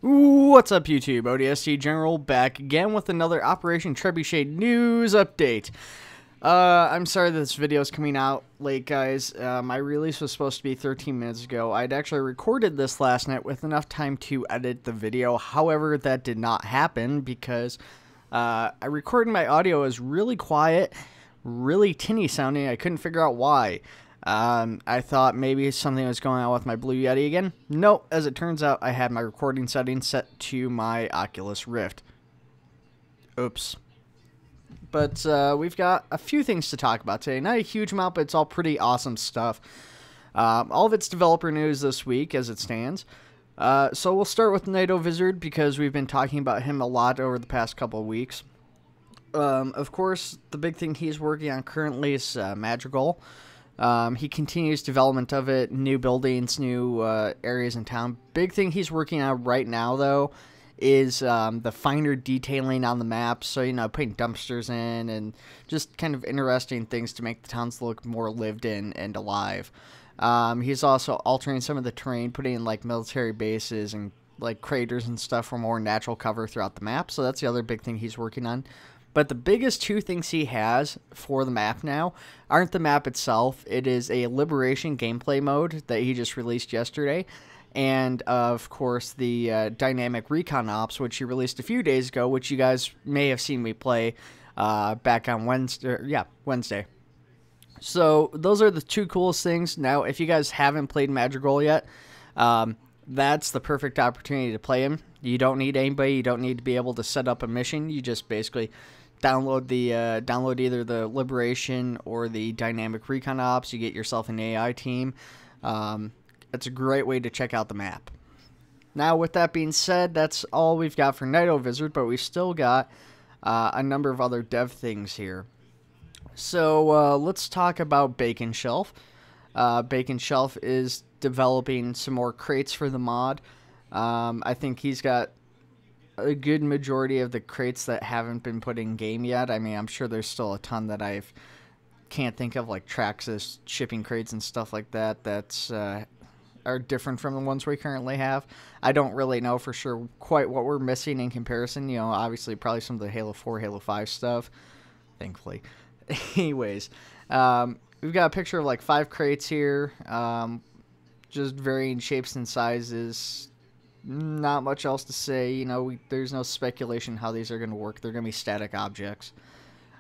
What's up, YouTube? ODST General back again with another Operation Trebuchet news update. I'm sorry that this video is coming out late, guys. My release was supposed to be 13 minutes ago. I'd actually recorded this last night with enough time to edit the video. However, that did not happen because I recorded my audio as really quiet, really tinny sounding. I couldn't figure out why. I thought maybe something was going on with my Blue Yeti again. Nope, as it turns out, I had my recording settings set to my Oculus Rift. Oops. But we've got a few things to talk about today. Not a huge amount, but it's all pretty awesome stuff. All of it's developer news this week as it stands. So we'll start with Nightovizard because we've been talking about him a lot over the past couple of weeks. Of course, the big thing he's working on currently is Madrigal. He continues development of it, new buildings, new areas in town. Big thing he's working on right now, though, is the finer detailing on the map. So, you know, putting dumpsters in and just kind of interesting things to make the towns look more lived in and alive. He's also altering some of the terrain, putting in, like, military bases and, like, craters and stuff for more natural cover throughout the map. So that's the other big thing he's working on. But the biggest two things he has for the map now aren't the map itself. It is a Liberation gameplay mode that he just released yesterday. And, of course, the Dynamic Recon Ops, which he released a few days ago, which you guys may have seen me play back on Wednesday. So those are the two coolest things. Now, if you guys haven't played Madrigal yet, that's the perfect opportunity to play him. You don't need anybody. You don't need to be able to set up a mission. You just basically download either the Liberation or the Dynamic Recon Ops. You get yourself an AI team. It's a great way to check out the map. Now, with that being said, that's all we've got for Nightovizard, but we've still got a number of other dev things here. So let's talk about Bacon Shelf. Bacon Shelf is developing some more crates for the mod. I think he's got a good majority of the crates that haven't been put in game yet. I mean, I'm sure there's still a ton that I can't think of, like Traxxas shipping crates and stuff like that that's are different from the ones we currently have. I don't really know for sure quite what we're missing in comparison. You know, obviously probably some of the Halo 4, Halo 5 stuff, thankfully. Anyways, we've got a picture of like 5 crates here, just varying shapes and sizes. Not much else to say. You know, there's no speculation how these are going to work. They're going to be static objects.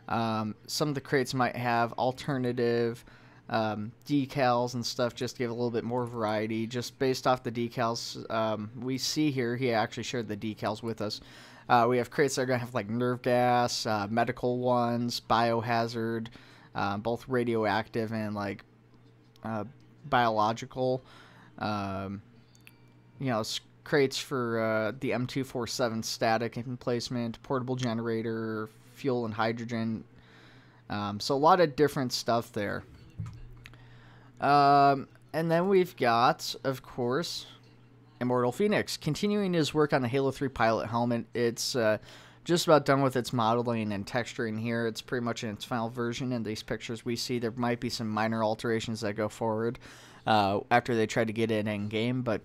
Some of the crates might have alternative decals and stuff just to give a little bit more variety. Just based off the decals we see here, he actually shared the decals with us. We have crates that are going to have like nerve gas, medical ones, biohazard, both radioactive and like biological. You know, crates for the M247 static emplacement, portable generator, fuel and hydrogen. So a lot of different stuff there. And then we've got, of course, Immortal Phoenix continuing his work on the Halo 3 pilot helmet. It's just about done with its modeling and texturing here. It's pretty much in its final version. In these pictures we see there might be some minor alterations that go forward after they try to get it in game, but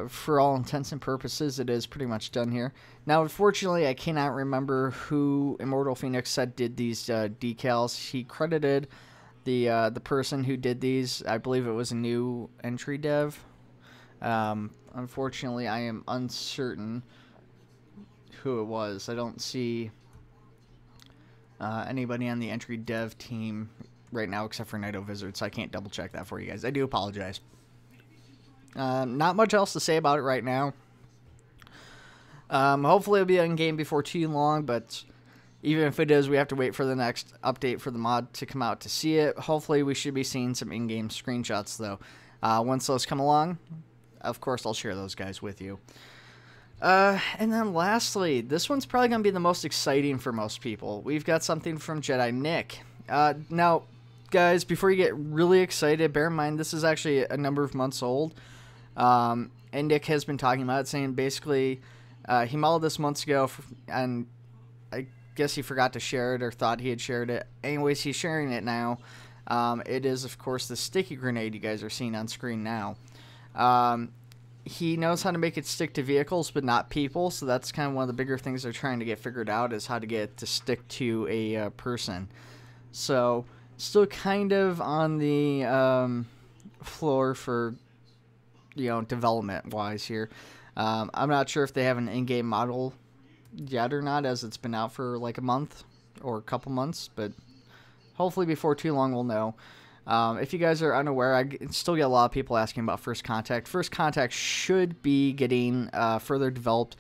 for all intents and purposes, it is pretty much done here. Now, unfortunately, I cannot remember who Immortal Phoenix said did these decals. He credited the person who did these. I believe it was a new entry dev. Unfortunately, I am uncertain who it was. I don't see anybody on the entry dev team right now except for Nightovizard, so I can't double check that for you guys. I do apologize. Not much else to say about it right now. Hopefully it'll be in game before too long, but even if it is, we have to wait for the next update for the mod to come out to see it. Hopefully we should be seeing some in-game screenshots, though. Once those come along, of course I'll share those guys with you. And then lastly, this one's probably going to be the most exciting for most people. We've got something from Jedi Nick. Now, guys, before you get really excited, bear in mind this is actually a number of months old. And Nick has been talking about it, saying basically he modeled this months ago, and I guess he forgot to share it or thought he had shared it. Anyways, he's sharing it now. It is, of course, the sticky grenade you guys are seeing on screen now. he knows how to make it stick to vehicles, but not people. So that's kind of one of the bigger things they're trying to get figured out, is how to get it to stick to a person. So still kind of on the floor for, development wise here. I'm not sure if they have an in-game model yet or not, as it's been out for like a month or a couple months, but hopefully before too long we'll know. If you guys are unaware, I still get a lot of people asking about First Contact. First Contact should be getting further developed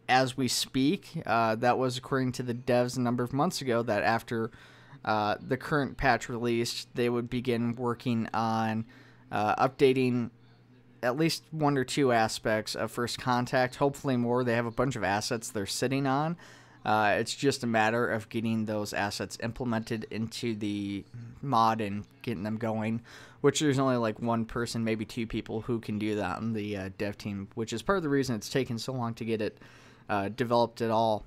as we speak. That was according to the devs a number of months ago, that after the current patch released, they would begin working on updating at least one or two aspects of First Contact, hopefully more. They have a bunch of assets they're sitting on. It's just a matter of getting those assets implemented into the mod and getting them going, which there's only like one person, maybe two people who can do that on the dev team, which is part of the reason it's taken so long to get it developed at all.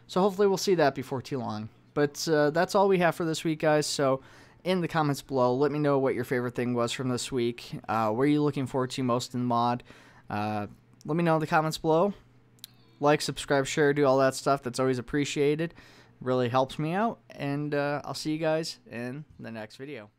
So hopefully we'll see that before too long. But that's all we have for this week, guys. So in the comments below, let me know what your favorite thing was from this week. What are you looking forward to most in the mod? Let me know in the comments below. Like, subscribe, share, do all that stuff. That's always appreciated. Really helps me out. And I'll see you guys in the next video.